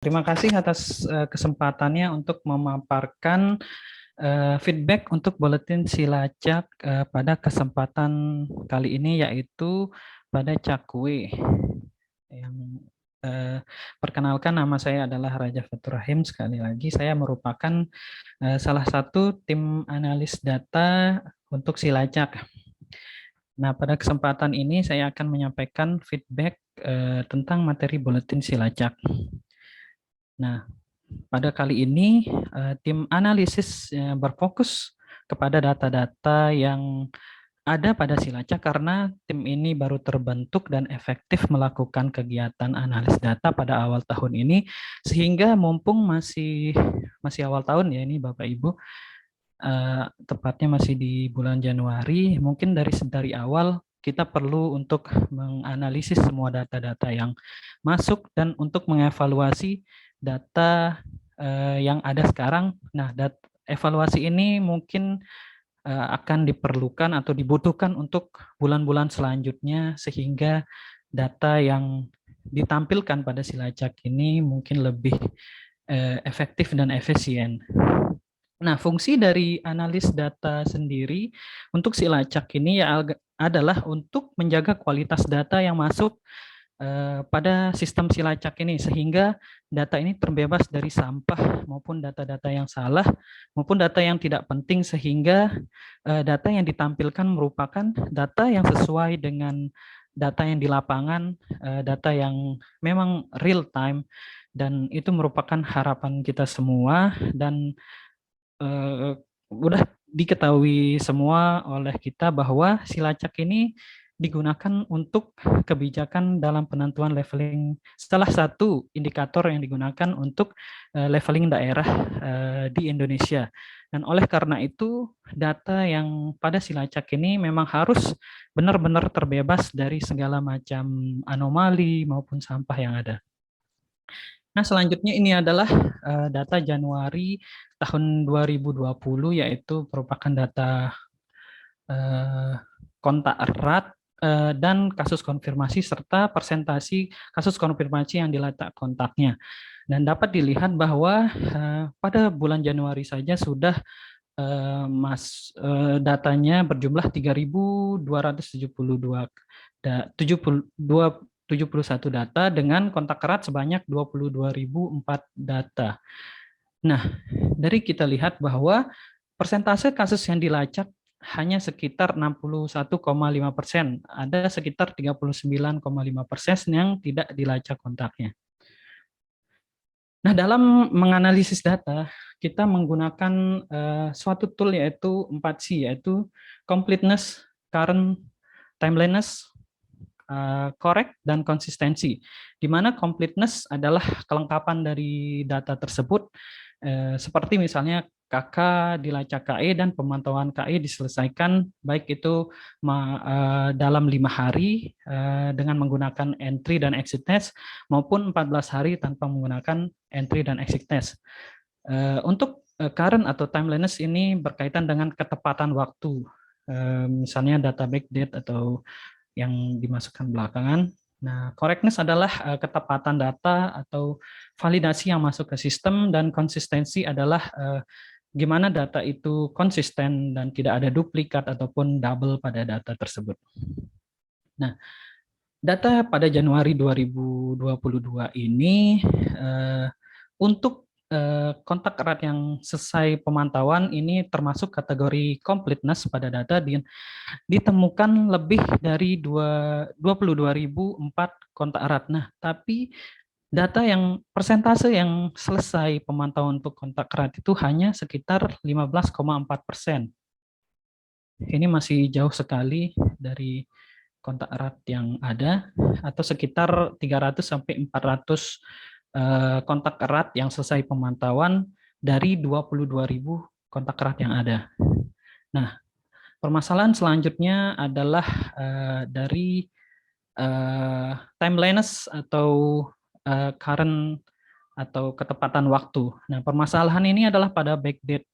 Terima kasih atas kesempatannya untuk memaparkan feedback untuk buletin Silacak pada kesempatan kali ini, yaitu pada Cakwe. Yang perkenalkan, nama saya adalah Raja Fatur Rahim. Sekali lagi, saya merupakan salah satu tim analis data untuk Silacak. Nah, pada kesempatan ini saya akan menyampaikan feedback tentang materi buletin Silacak. Nah, pada kali ini, tim analisis berfokus kepada data-data yang ada pada Silacak karena tim ini baru terbentuk dan efektif melakukan kegiatan analis data pada awal tahun ini, sehingga mumpung masih awal tahun ya ini Bapak Ibu, tepatnya masih di bulan Januari, mungkin dari awal kita perlu untuk menganalisis semua data-data yang masuk dan untuk mengevaluasi data yang ada sekarang. Nah, evaluasi ini mungkin akan diperlukan atau dibutuhkan untuk bulan-bulan selanjutnya, sehingga data yang ditampilkan pada Silacak ini mungkin lebih efektif dan efisien. Nah, fungsi dari analis data sendiri untuk Silacak ini ya adalah untuk menjaga kualitas data yang masuk pada sistem Silacak ini, sehingga data ini terbebas dari sampah maupun data-data yang salah maupun data yang tidak penting, sehingga data yang ditampilkan merupakan data yang sesuai dengan data yang di lapangan, data yang memang real time, dan itu merupakan harapan kita semua dan udah diketahui semua oleh kita bahwa Silacak ini digunakan untuk kebijakan dalam penentuan leveling. Salah satu indikator yang digunakan untuk leveling daerah di Indonesia. Dan oleh karena itu, data yang pada Silacak ini memang harus benar-benar terbebas dari segala macam anomali maupun sampah yang ada. Nah, selanjutnya ini adalah data Januari tahun 2020, yaitu merupakan data kontak erat dan kasus konfirmasi serta persentasi kasus konfirmasi yang dilacak kontaknya. Dan dapat dilihat bahwa pada bulan Januari saja sudah datanya berjumlah 3.272 71 data dengan kontak erat sebanyak 22.004 data. Nah, dari kita lihat bahwa persentase kasus yang dilacak hanya sekitar 61,5%. Ada sekitar 39,5% yang tidak dilacak kontaknya. Nah, dalam menganalisis data, kita menggunakan suatu tool yaitu 4C, yaitu completeness, current, timeliness, correct, dan konsistensi. Di mana completeness adalah kelengkapan dari data tersebut, seperti misalnya KK dilacak KE dan pemantauan KE diselesaikan baik itu dalam 5 hari dengan menggunakan entry dan exit test maupun 14 hari tanpa menggunakan entry dan exit test. Untuk current atau timeliness ini berkaitan dengan ketepatan waktu, misalnya data backdate atau yang dimasukkan belakangan. Nah, correctness adalah ketepatan data atau validasi yang masuk ke sistem, dan konsistensi adalah gimana data itu konsisten dan tidak ada duplikat ataupun double pada data tersebut. Nah, data pada Januari 2022 ini untuk kontak erat yang selesai pemantauan ini termasuk kategori completeness pada data, ditemukan lebih dari 22.004 kontak erat. Nah, tapi data yang persentase yang selesai pemantauan untuk kontak erat itu hanya sekitar 15,4%. Ini masih jauh sekali dari kontak erat yang ada, atau sekitar 300 sampai 400 kontak erat yang selesai pemantauan dari 22.000 kontak erat yang ada. Nah, permasalahan selanjutnya adalah dari timeliness atau current atau ketepatan waktu. Nah, permasalahan ini adalah pada backdate.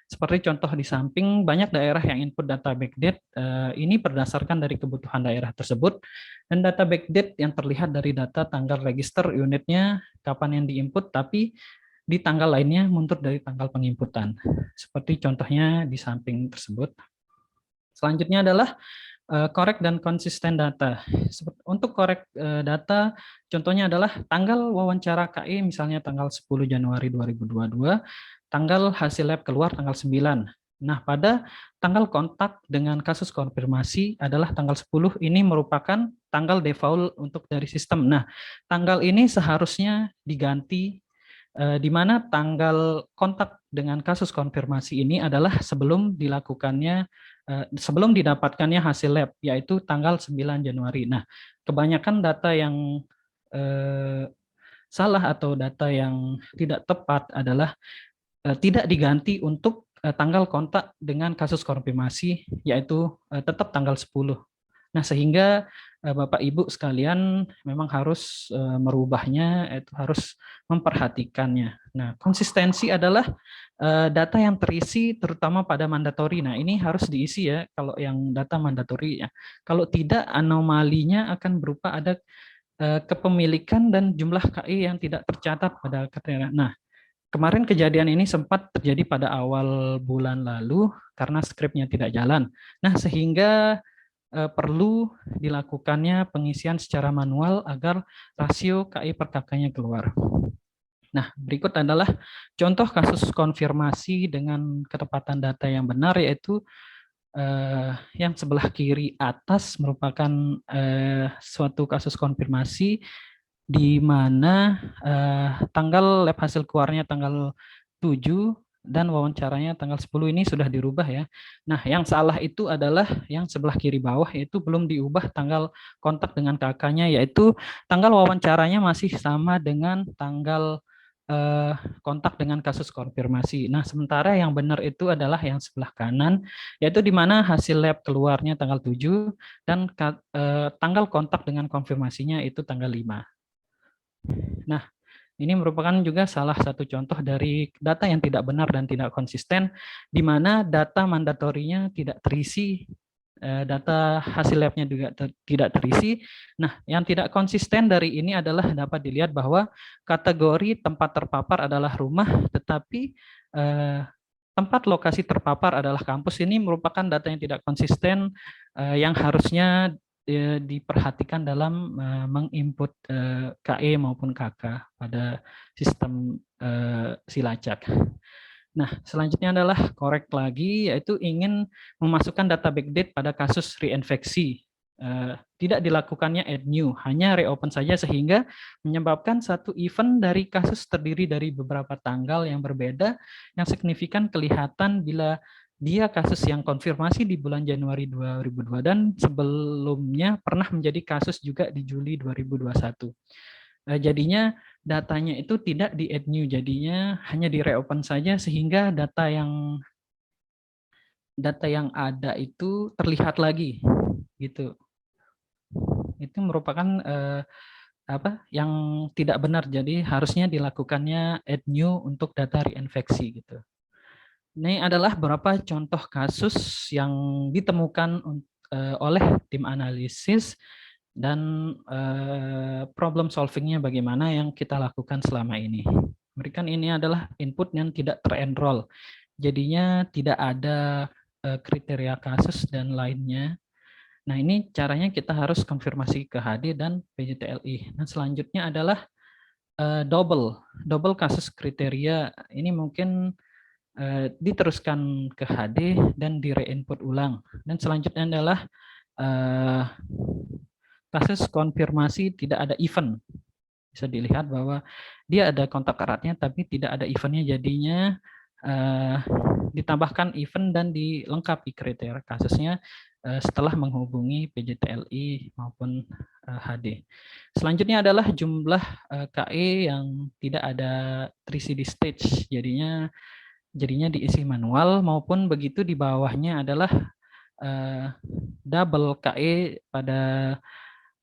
Seperti contoh di samping, banyak daerah yang input data backdate, ini berdasarkan dari kebutuhan daerah tersebut, dan data backdate yang terlihat dari data tanggal register unitnya, kapan yang diinput, tapi di tanggal lainnya mundur dari tanggal penginputan. Seperti contohnya di samping tersebut. Selanjutnya adalah korek dan konsisten data. Untuk korek data, contohnya adalah tanggal wawancara KI, misalnya tanggal 10 Januari 2022, tanggal hasil lab keluar tanggal 9. Nah, pada tanggal kontak dengan kasus konfirmasi adalah tanggal 10, ini merupakan tanggal default untuk dari sistem. Nah, tanggal ini seharusnya diganti, di mana tanggal kontak dengan kasus konfirmasi ini adalah sebelum dilakukannya, sebelum didapatkannya hasil lab, yaitu tanggal 9 Januari. Nah, kebanyakan data yang eh, salah atau data yang tidak tepat adalah tidak diganti untuk tanggal kontak dengan kasus konfirmasi, yaitu tetap tanggal 10. Nah, sehingga Bapak Ibu sekalian memang harus merubahnya, itu harus memperhatikannya. Nah, konsistensi adalah data yang terisi terutama pada mandatori. Nah, ini harus diisi ya kalau yang data mandatori ya. Kalau tidak, anomalinya akan berupa ada kepemilikan dan jumlah KI yang tidak tercatat pada keterangan. Nah, kemarin kejadian ini sempat terjadi pada awal bulan lalu karena skripnya tidak jalan. Nah, sehingga perlu dilakukannya pengisian secara manual agar rasio KI per KK-nya keluar. Nah, berikut adalah contoh kasus konfirmasi dengan ketepatan data yang benar, yaitu yang sebelah kiri atas merupakan suatu kasus konfirmasi di mana tanggal lab hasil keluarnya tanggal 7 dan wawancaranya tanggal 10 ini sudah dirubah ya. Nah, yang salah itu adalah yang sebelah kiri bawah, yaitu belum diubah tanggal kontak dengan kakaknya, yaitu tanggal wawancaranya masih sama dengan tanggal kontak dengan kasus konfirmasi. Nah, sementara yang benar itu adalah yang sebelah kanan, yaitu di mana hasil lab keluarnya tanggal 7 dan tanggal kontak dengan konfirmasinya itu tanggal 5. Nah, ini merupakan juga salah satu contoh dari data yang tidak benar dan tidak konsisten, di mana data mandatorinya tidak terisi, data hasil labnya juga tidak terisi. Nah, yang tidak konsisten dari ini adalah dapat dilihat bahwa kategori tempat terpapar adalah rumah, tetapi tempat lokasi terpapar adalah kampus. Ini merupakan data yang tidak konsisten, yang harusnya diperhatikan dalam menginput KE maupun KK pada sistem Silacak. Nah, selanjutnya adalah korek lagi, yaitu ingin memasukkan data backdate pada kasus reinfeksi. Tidak dilakukannya add new, hanya reopen saja, sehingga menyebabkan satu event dari kasus terdiri dari beberapa tanggal yang berbeda, yang signifikan kelihatan bila dia kasus yang konfirmasi di bulan Januari 2002 dan sebelumnya pernah menjadi kasus juga di Juli 2021. Jadinya datanya itu tidak di add new, jadinya hanya di reopen saja, sehingga data yang ada itu terlihat lagi gitu. Itu merupakan yang tidak benar, jadi harusnya dilakukannya add new untuk data reinfeksi gitu. Ini adalah beberapa contoh kasus yang ditemukan oleh tim analisis dan problem solvingnya bagaimana yang kita lakukan selama ini. Berikan ini adalah input yang tidak terenroll, jadinya tidak ada kriteria kasus dan lainnya. Nah, ini caranya kita harus konfirmasi ke HD dan PJTLI. Nah, selanjutnya adalah double kasus kriteria. Ini mungkin diteruskan ke HD dan di re-input ulang. Dan selanjutnya adalah kasus konfirmasi tidak ada event. Bisa dilihat bahwa dia ada kontak eratnya tapi tidak ada eventnya, jadinya ditambahkan event dan dilengkapi kriteria kasusnya setelah menghubungi PJTLI maupun HD. Selanjutnya adalah jumlah KE yang tidak ada terisi di stage, jadinya diisi manual, maupun begitu di bawahnya adalah double KE pada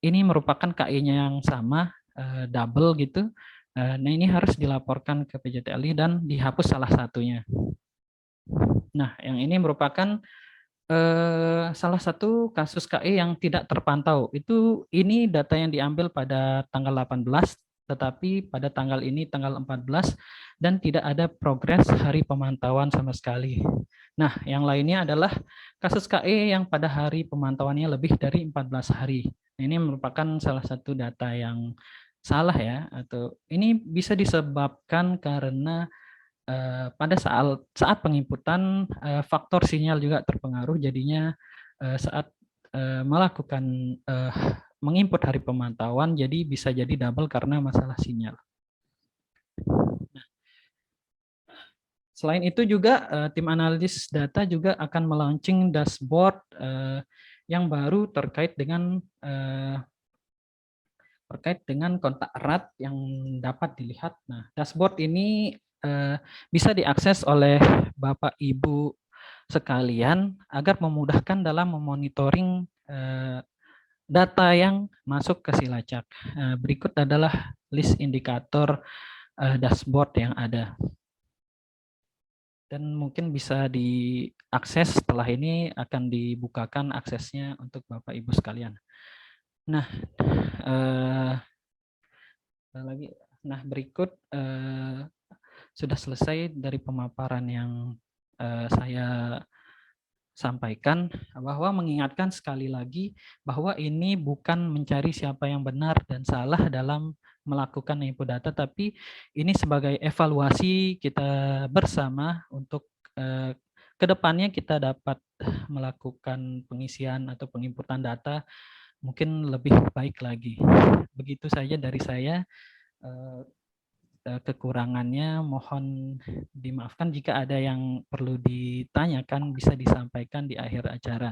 ini merupakan KE-nya yang sama, double gitu. Nah, ini harus dilaporkan ke PJTLI dan dihapus salah satunya. Nah, yang ini merupakan salah satu kasus KE yang tidak terpantau. Ini data yang diambil pada tanggal 18, tetapi pada tanggal ini tanggal 14 dan tidak ada progres hari pemantauan sama sekali. Nah, yang lainnya adalah kasus KE yang pada hari pemantauannya lebih dari 14 hari. Ini merupakan salah satu data yang salah ya, atau ini bisa disebabkan karena pada saat penginputan faktor sinyal juga terpengaruh, jadinya saat melakukan eh, menginput hari pemantauan jadi bisa jadi double karena masalah sinyal. Selain itu juga tim analis data juga akan melaunching dashboard yang baru terkait dengan kontak erat yang dapat dilihat. Nah, dashboard ini bisa diakses oleh Bapak Ibu sekalian agar memudahkan dalam memonitoring data yang masuk ke Silacak. Berikut adalah list indikator dashboard yang ada. Dan mungkin bisa diakses setelah ini akan dibukakan aksesnya untuk Bapak Ibu sekalian. Nah, lagi. Nah, berikut sudah selesai dari pemaparan yang saya sampaikan, bahwa mengingatkan sekali lagi bahwa ini bukan mencari siapa yang benar dan salah dalam melakukan input data, tapi ini sebagai evaluasi kita bersama untuk kedepannya kita dapat melakukan pengisian atau penginputan data mungkin lebih baik lagi. Begitu saja dari saya. Kekurangannya mohon dimaafkan. Jika ada yang perlu ditanyakan bisa disampaikan di akhir acara.